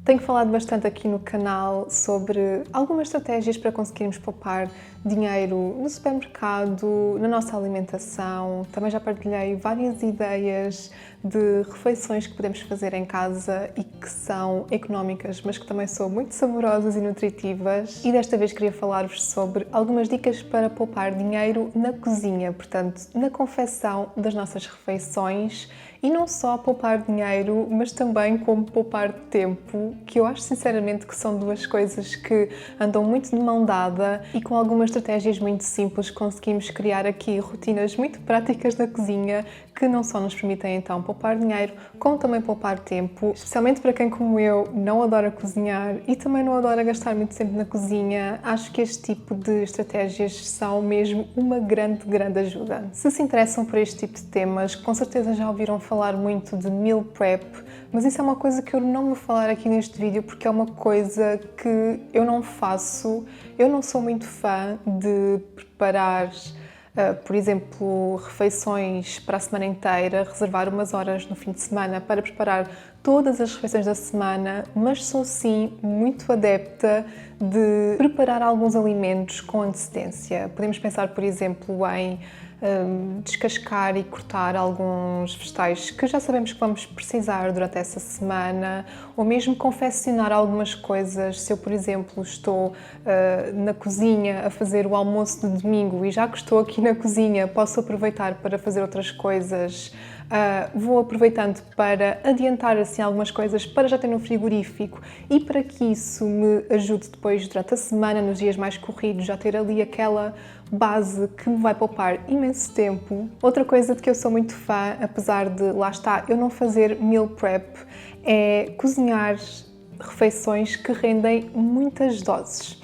Tenho falado bastante aqui no canal sobre algumas estratégias para conseguirmos poupar dinheiro no supermercado, na nossa alimentação. Também já partilhei várias ideias de refeições que podemos fazer em casa e que são económicas, mas que também são muito saborosas e nutritivas. E desta vez queria falar-vos sobre algumas dicas para poupar dinheiro na cozinha, portanto, na confecção das nossas refeições. E não só poupar dinheiro, mas também como poupar tempo, que eu acho sinceramente que são duas coisas que andam muito de mão dada e com algumas estratégias muito simples conseguimos criar aqui rotinas muito práticas na cozinha que não só nos permitem então poupar dinheiro, como também poupar tempo, especialmente para quem como eu não adora cozinhar e também não adora gastar muito tempo na cozinha. Acho que este tipo de estratégias são mesmo uma grande ajuda. Se se interessam por este tipo de temas, com certeza já ouviram falar muito de meal prep, mas isso é uma coisa que eu não vou falar aqui neste vídeo porque é uma coisa que eu não faço. Eu não sou muito fã de preparar, por exemplo, refeições para a semana inteira, reservar umas horas no fim de semana para preparar todas as refeições da semana, mas sou sim muito adepta de preparar alguns alimentos com antecedência. Podemos pensar, por exemplo, em descascar e cortar alguns vegetais que já sabemos que vamos precisar durante essa semana, ou mesmo confeccionar algumas coisas. Se eu, por exemplo, estou na cozinha a fazer o almoço de domingo e já que estou aqui na cozinha posso aproveitar para fazer outras coisas, vou aproveitando para adiantar assim algumas coisas para já ter no frigorífico e para que isso me ajude depois durante a semana, nos dias mais corridos, já ter ali aquela base que me vai poupar imenso tempo. Outra coisa de que eu sou muito fã, apesar de, lá está, eu não fazer meal prep, é cozinhar refeições que rendem muitas doses.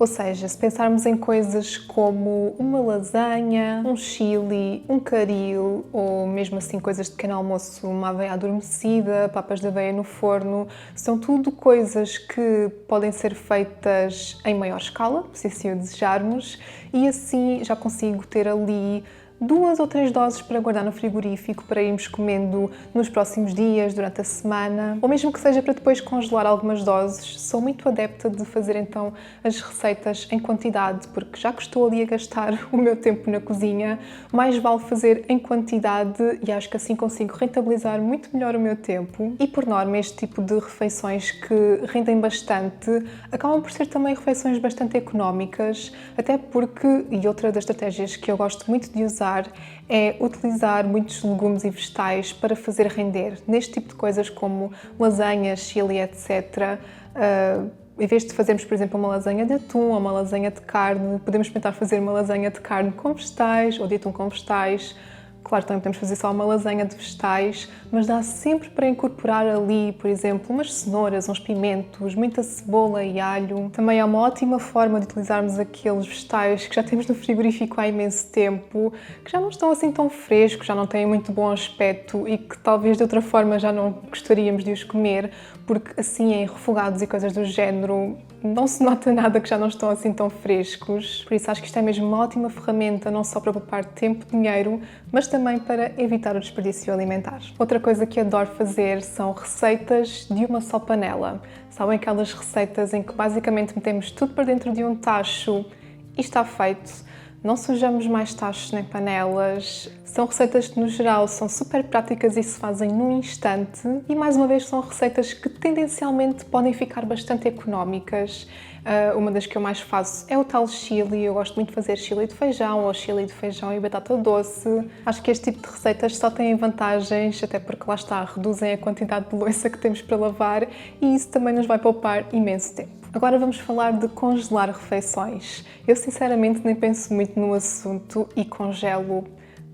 Ou seja, se pensarmos em coisas como uma lasanha, um chili, um caril, ou mesmo assim coisas de pequeno almoço, uma aveia adormecida, papas de aveia no forno, são tudo coisas que podem ser feitas em maior escala, se assim o desejarmos, e assim já consigo ter ali 2 ou 3 doses para guardar no frigorífico para irmos comendo nos próximos dias, durante a semana, ou mesmo que seja para depois congelar algumas doses. Sou muito adepta de fazer então as receitas em quantidade, porque já que estou ali a gastar o meu tempo na cozinha, mais vale fazer em quantidade e acho que assim consigo rentabilizar muito melhor o meu tempo. E por norma, este tipo de refeições que rendem bastante acabam por ser também refeições bastante económicas, até porque, e outra das estratégias que eu gosto muito de usar é utilizar muitos legumes e vegetais para fazer render. Neste tipo de coisas como lasanhas, chili, etc. Em vez de fazermos, por exemplo, uma lasanha de atum ou uma lasanha de carne, podemos tentar fazer uma lasanha de carne com vegetais ou de atum com vegetais. Claro, também podemos fazer só uma lasanha de vegetais, mas dá sempre para incorporar ali, por exemplo, umas cenouras, uns pimentos, muita cebola e alho. Também é uma ótima forma de utilizarmos aqueles vegetais que já temos no frigorífico há imenso tempo, que já não estão assim tão frescos, já não têm muito bom aspecto e que talvez de outra forma já não gostaríamos de os comer, porque assim em refogados e coisas do género não se nota nada que já não estão assim tão frescos. Por isso acho que isto é mesmo uma ótima ferramenta, não só para poupar tempo e dinheiro, mas também para evitar o desperdício alimentar. Outra coisa que adoro fazer são receitas de uma só panela. Sabem aquelas receitas em que basicamente metemos tudo para dentro de um tacho e está feito? Não sujamos mais tachos nem panelas. São receitas que, no geral, são super práticas e se fazem num instante. E, mais uma vez, são receitas que, tendencialmente, podem ficar bastante económicas. Uma das que eu mais faço é o tal chili. Eu gosto muito de fazer chili de feijão ou chili de feijão e batata doce. Acho que este tipo de receitas só têm vantagens, até porque, lá está, reduzem a quantidade de louça que temos para lavar e isso também nos vai poupar imenso tempo. Agora vamos falar de congelar refeições. Eu sinceramente nem penso muito no assunto e congelo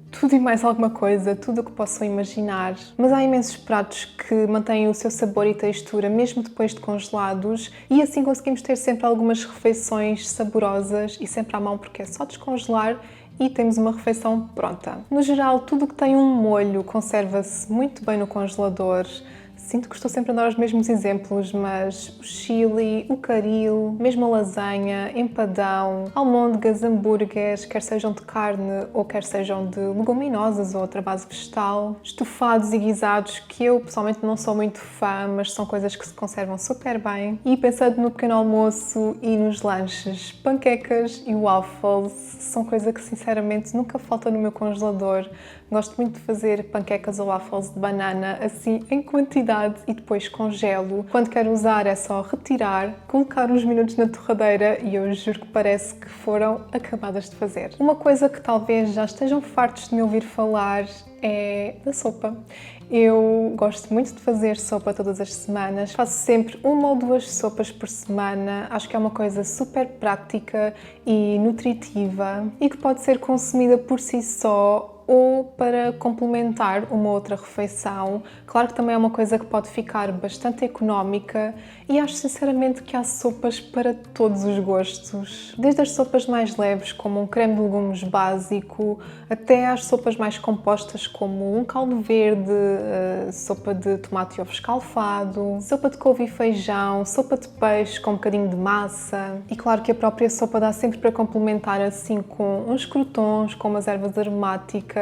tudo e mais alguma coisa, tudo o que possam imaginar. Mas há imensos pratos que mantêm o seu sabor e textura mesmo depois de congelados e assim conseguimos ter sempre algumas refeições saborosas e sempre à mão porque é só descongelar e temos uma refeição pronta. No geral, tudo o que tem um molho conserva-se muito bem no congelador. sinto que estou sempre a dar os mesmos exemplos, mas o chili, o caril, mesmo a lasanha, empadão, almôndegas, hambúrgueres, quer sejam de carne ou quer sejam de leguminosas ou outra base vegetal, estofados e guisados, que eu pessoalmente não sou muito fã, mas são coisas que se conservam super bem. E pensando no pequeno almoço e nos lanches, panquecas e waffles são coisa que sinceramente nunca falta no meu congelador. Gosto muito de fazer panquecas ou waffles de banana assim em quantidade e depois congelo. Quando quero usar é só retirar, colocar uns minutos na torradeira e eu juro que parece que foram acabadas de fazer. Uma coisa que talvez já estejam fartos de me ouvir falar é da sopa. Eu gosto muito de fazer sopa todas as semanas. Faço sempre 1 ou 2 sopas por semana. Acho que é uma coisa super prática e nutritiva e que pode ser consumida por si só ou para complementar uma outra refeição. Claro que também é uma coisa que pode ficar bastante económica e acho sinceramente que há sopas para todos os gostos. Desde as sopas mais leves, como um creme de legumes básico, até às sopas mais compostas, como um caldo verde, sopa de tomate e ovo escalfado, sopa de couve e feijão, sopa de peixe com um bocadinho de massa. E claro que a própria sopa dá sempre para complementar assim com uns croutons, com umas ervas aromáticas.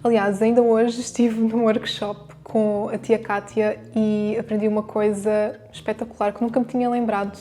Aliás, ainda hoje estive num workshop com a tia Kátia e aprendi uma coisa espetacular que nunca me tinha lembrado.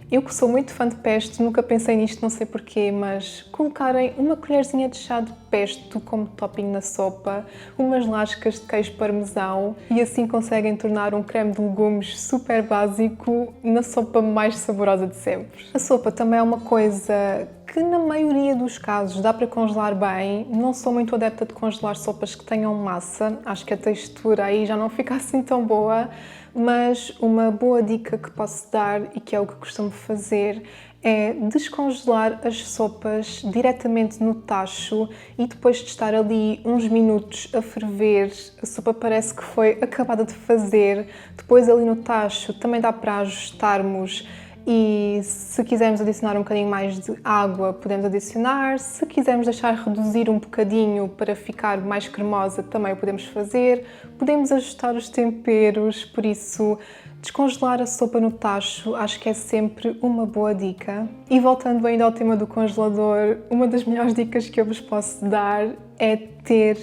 Eu que sou muito fã de pesto, nunca pensei nisto, não sei porquê, mas colocarem uma colherzinha de chá de pesto como topping na sopa, umas lascas de queijo parmesão e assim conseguem tornar um creme de legumes super básico na sopa mais saborosa de sempre. A sopa também é uma coisa que na maioria dos casos dá para congelar bem. Não sou muito adepta de congelar sopas que tenham massa, acho que a textura aí já não fica assim tão boa, mas uma boa dica que posso dar e que é o que costumo fazer é descongelar as sopas diretamente no tacho e depois de estar ali uns minutos a ferver, a sopa parece que foi acabada de fazer, depois ali no tacho também dá para ajustarmos. E se quisermos adicionar um bocadinho mais de água, podemos adicionar. Se quisermos deixar reduzir um bocadinho para ficar mais cremosa, também o podemos fazer. Podemos ajustar os temperos, por isso descongelar a sopa no tacho acho que é sempre uma boa dica. E voltando ainda ao tema do congelador, uma das melhores dicas que eu vos posso dar é ter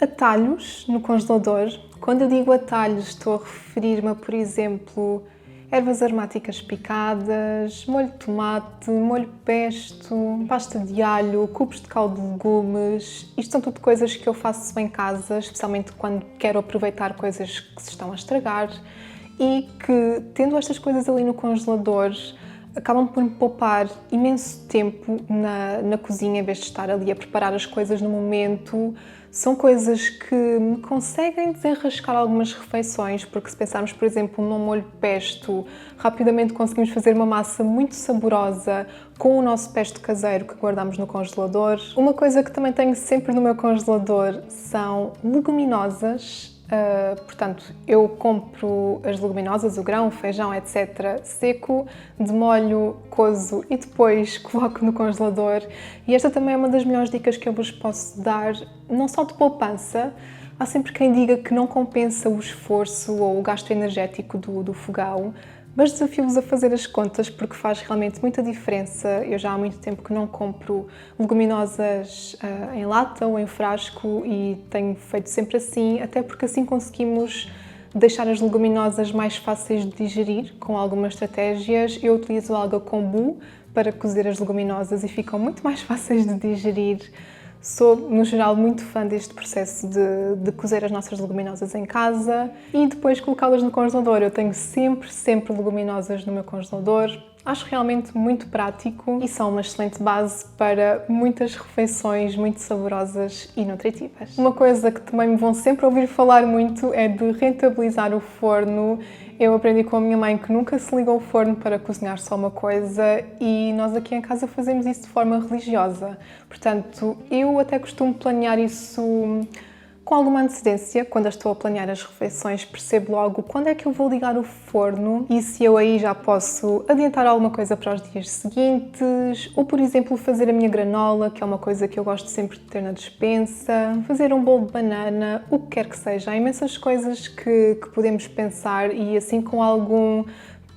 atalhos no congelador. Quando eu digo atalhos, estou a referir-me a, por exemplo, ervas aromáticas picadas, molho de tomate, molho pesto, pasta de alho, cubos de caldo de legumes. Isto são tudo coisas que eu faço em casa, especialmente quando quero aproveitar coisas que se estão a estragar e que, tendo estas coisas ali no congelador, acabam por me poupar imenso tempo na cozinha, em vez de estar ali a preparar as coisas no momento. São coisas que me conseguem desenrascar algumas refeições, porque se pensarmos, por exemplo, num molho pesto, rapidamente conseguimos fazer uma massa muito saborosa com o nosso pesto caseiro que guardamos no congelador. Uma coisa que também tenho sempre no meu congelador são leguminosas. Portanto, eu compro as leguminosas, o grão, o feijão, etc., seco, demolho, cozo e depois coloco no congelador. E esta também é uma das melhores dicas que eu vos posso dar, não só de poupança. Há sempre quem diga que não compensa o esforço ou o gasto energético do fogão, mas desafio-vos a fazer as contas porque faz realmente muita diferença. Eu já há muito tempo que não compro leguminosas em lata ou em frasco e tenho feito sempre assim, até porque assim conseguimos deixar as leguminosas mais fáceis de digerir com algumas estratégias. Eu utilizo alga kombu para cozer as leguminosas e ficam muito mais fáceis de digerir. Sou, no geral, muito fã deste processo de cozer as nossas leguminosas em casa e depois colocá-las no congelador. Eu tenho sempre leguminosas no meu congelador. Acho realmente muito prático e são uma excelente base para muitas refeições muito saborosas e nutritivas. Uma coisa que também me vão sempre ouvir falar muito é de rentabilizar o forno. Eu aprendi com a minha mãe que nunca se liga ao forno para cozinhar só uma coisa e nós aqui em casa fazemos isso de forma religiosa. Portanto, eu até costumo planear isso Com alguma antecedência, quando eu estou a planear as refeições, percebo logo quando é que eu vou ligar o forno e se eu aí já posso adiantar alguma coisa para os dias seguintes, ou, por exemplo, fazer a minha granola, que é uma coisa que eu gosto sempre de ter na despensa, fazer um bolo de banana, o que quer que seja. Há imensas coisas que podemos pensar e assim com algum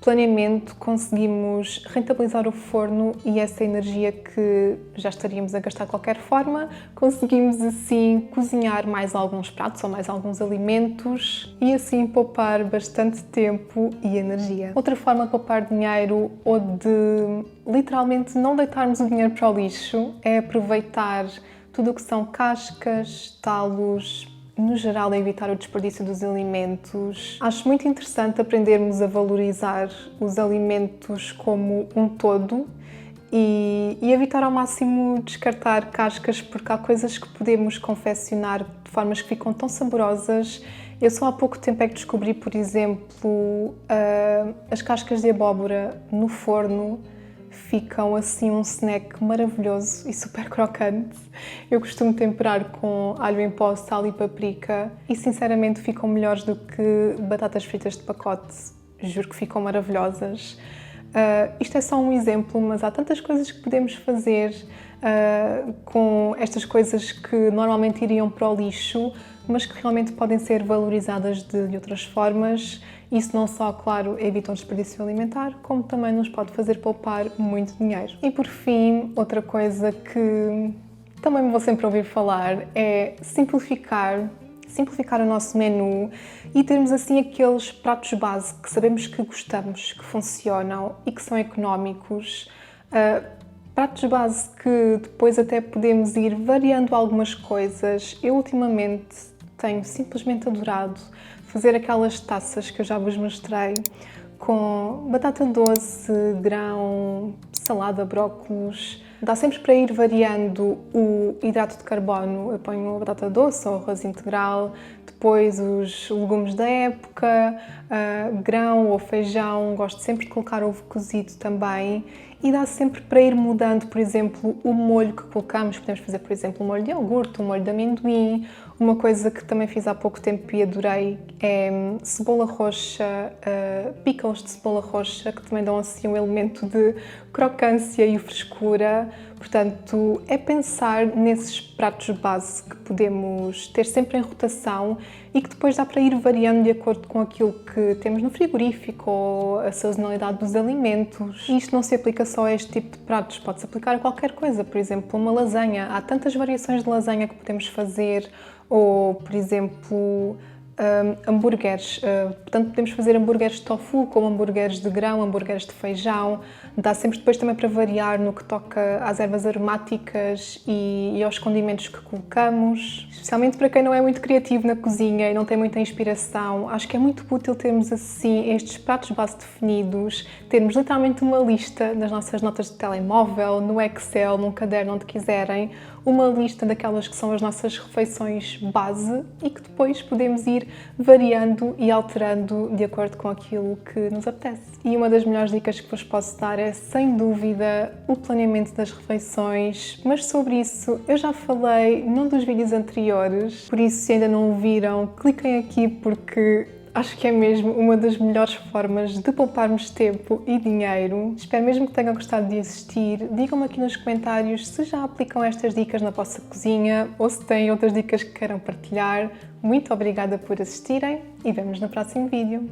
planeamento conseguimos rentabilizar o forno e essa energia que já estaríamos a gastar de qualquer forma, conseguimos assim cozinhar mais alguns pratos ou mais alguns alimentos e assim poupar bastante tempo e energia. Outra forma de poupar dinheiro ou de literalmente não deitarmos o dinheiro para o lixo é aproveitar tudo o que são cascas, talos, no geral, é evitar o desperdício dos alimentos. Acho muito interessante aprendermos a valorizar os alimentos como um todo e evitar ao máximo descartar cascas, porque há coisas que podemos confeccionar de formas que ficam tão saborosas. Eu só há pouco tempo é que descobri, por exemplo, as cascas de abóbora no forno. Ficam assim um snack maravilhoso e super crocante. Eu costumo temperar com alho em pó, sal e paprika e sinceramente ficam melhores do que batatas fritas de pacote. Juro que ficam maravilhosas. Isto é só um exemplo, mas há tantas coisas que podemos fazer com estas coisas que normalmente iriam para o lixo, mas que realmente podem ser valorizadas de outras formas. Isso não só, claro, evita um desperdício alimentar, como também nos pode fazer poupar muito dinheiro. E por fim, outra coisa que também me vou sempre ouvir falar é simplificar o nosso menu e termos assim aqueles pratos base que sabemos que gostamos, que funcionam e que são económicos. Pratos base que depois até podemos ir variando algumas coisas. Eu ultimamente tenho simplesmente adorado fazer aquelas taças que eu já vos mostrei com batata doce, grão, salada, brócolos. Dá sempre para ir variando o hidrato de carbono. Eu ponho a batata doce ou arroz integral, depois os legumes da época, grão ou feijão. Gosto sempre de colocar ovo cozido também. E dá sempre para ir mudando, por exemplo, o molho que colocamos. Podemos fazer, por exemplo, um molho de iogurte, um molho de amendoim. Uma coisa que também fiz há pouco tempo e adorei é cebola roxa, pickles de cebola roxa, que também dão assim um elemento de crocância e frescura. Portanto, é pensar nesses pratos base que podemos ter sempre em rotação e que depois dá para ir variando de acordo com aquilo que temos no frigorífico ou a sazonalidade dos alimentos. E isto não se aplica só a este tipo de pratos, pode-se aplicar a qualquer coisa. Por exemplo, uma lasanha. Há tantas variações de lasanha que podemos fazer. Ou, por exemplo, hambúrgueres. Portanto, podemos fazer hambúrgueres de tofu, como hambúrgueres de grão, hambúrgueres de feijão. Dá sempre depois também para variar no que toca às ervas aromáticas e aos condimentos que colocamos. Especialmente para quem não é muito criativo na cozinha e não tem muita inspiração, acho que é muito útil termos assim estes pratos base definidos, termos literalmente uma lista nas nossas notas de telemóvel, no Excel, num caderno, onde quiserem, uma lista daquelas que são as nossas refeições base e que depois podemos ir variando e alterando de acordo com aquilo que nos apetece. E uma das melhores dicas que vos posso dar é, sem dúvida, o planeamento das refeições, mas sobre isso eu já falei num dos vídeos anteriores, por isso se ainda não o viram, cliquem aqui porque acho que é mesmo uma das melhores formas de pouparmos tempo e dinheiro. Espero mesmo que tenham gostado de assistir. Digam-me aqui nos comentários se já aplicam estas dicas na vossa cozinha ou se têm outras dicas que queiram partilhar. Muito obrigada por assistirem e vemo-nos no próximo vídeo.